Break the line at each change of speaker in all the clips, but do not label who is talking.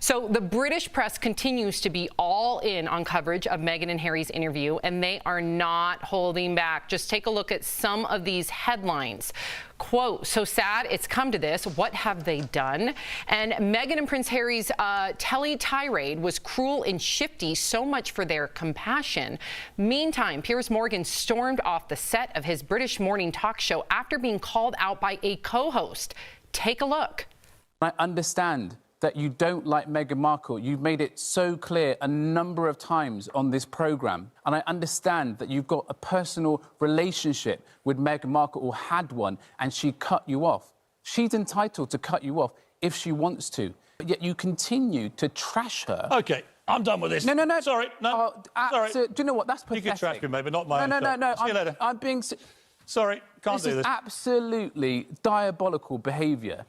So the British press continues to be all in on coverage of Meghan and Harry's interview, and they are not holding back. Just take a look at some of these headlines. Quote, "So sad it's come to this. What have they done?" And Meghan and Prince Harry's telly tirade was cruel and shifty, so much for their compassion. Meantime, Piers Morgan stormed off the set of his British morning talk show after being called out by a co-host. Take a look.
I understand that you don't like Meghan Markle. You've made it so clear a number of times on this programme. And I understand that you've got a personal relationship with Meghan Markle, or had one, and she cut you off. She's entitled to cut you off if she wants to. But yet you continue to trash her.
OK, I'm done with this.
No.
Sorry, no. Sorry.
Do you know what? That's pathetic.
You can trash me, maybe, not my own.
No.
See you later.
I'm being...
Sorry, can't do this.
This is absolutely diabolical behaviour.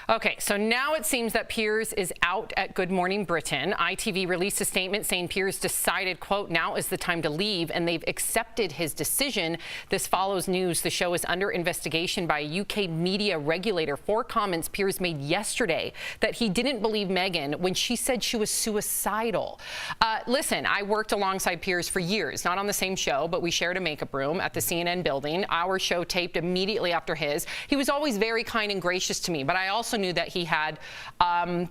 Okay, so now it seems that Piers is out at Good Morning Britain. ITV released a statement saying Piers decided, quote, "Now is the time to leave," and they've accepted his decision. This follows news. The show is under investigation by a UK media regulator for comments Piers made yesterday that he didn't believe Meghan when she said she was suicidal. Listen, I worked alongside Piers for years, not on the same show, but we shared a makeup room at the CNN building. Our show taped immediately after his. He was always very kind and gracious to me, but I also knew that he had an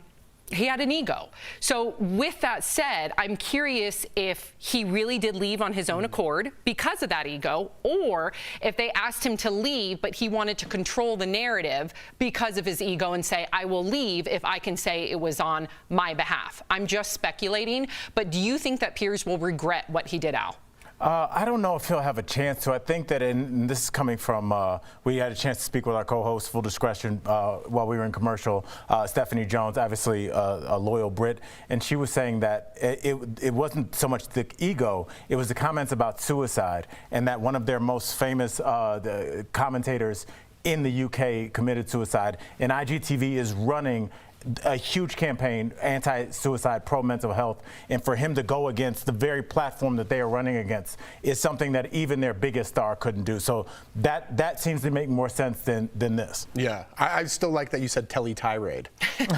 ego. So with that said, I'm curious if he really did leave on his own accord because of that ego, or if they asked him to leave, but he wanted to control the narrative because of his ego and say, I will leave if I can say it was on my behalf. I'm just speculating, but do you think that Piers will regret what he did, Al?
I don't know if he'll have a chance to. I think that, and this is coming from, we had a chance to speak with our co-host, full discretion, while we were in commercial, Stephanie Jones, obviously a loyal Brit, and she was saying that it wasn't so much the ego, it was the comments about suicide, and that one of their most famous the commentators in the UK committed suicide, and IGTV is running a huge campaign, anti-suicide, pro-mental health, and for him to go against the very platform that they are running against is something that even their biggest star couldn't do. So that seems to make more sense than this.
Yeah, I still like that you said telly tirade.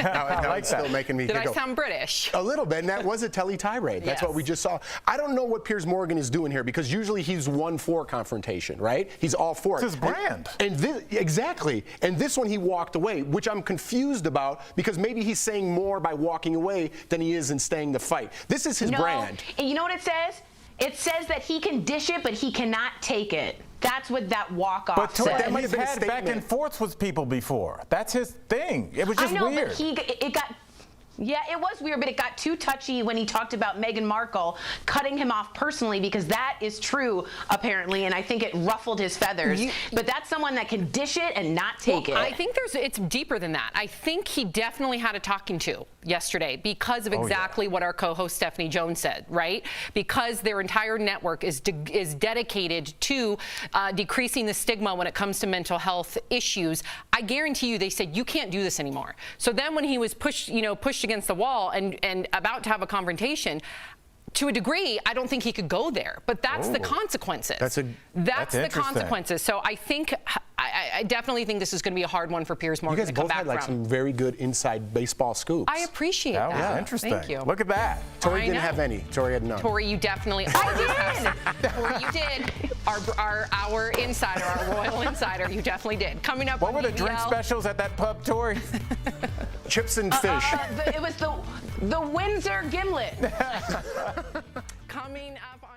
now
like
it's still making me
Did
giggle.
I sound British?
A little bit, and that was a telly tirade. That's what we just saw. I don't know what Piers Morgan is doing here, because usually he's one for confrontation, right? He's all for it.
It's his brand.
And this, exactly. And this one he walked away, which I'm confused about, because maybe he's saying more by walking away than he is in staying the fight. This is his brand.
And you know what it says? It says that he can dish it, but he cannot take it. That's what that walk-off says.
that might have
He's
been a
had back
statement.
and forths with people before. That's his thing. It was just
I know,
weird.
but it got... Yeah, it was weird, but it got too touchy when he talked about Meghan Markle cutting him off personally, because that is true, apparently, and I think it ruffled his feathers. But that's someone that can dish it and not take it.
I think it's deeper than that. I think he definitely had a talking to yesterday because of exactly what our co-host Stephanie Jones said, right? Because their entire network is dedicated to decreasing the stigma when it comes to mental health issues. I guarantee you they said, you can't do this anymore. So then when he was pushed against the wall and about to have a confrontation, to a degree, I don't think he could go there. But that's the consequences. That's the consequences. So I think, I definitely think this is going to be a hard one for Piers Morgan to come back from.
You guys both had like some very good inside baseball scoops.
I appreciate that.
That was interesting.
Thank you.
Look at that.
Tori didn't have any. Tori had none.
Tori, you definitely. I did. Tori, you did. Our insider, our royal insider, you definitely did. Coming up.
What were the drink specials at that pub, Tori?
Chips and fish.
It was the Windsor Gimlet.
Coming up.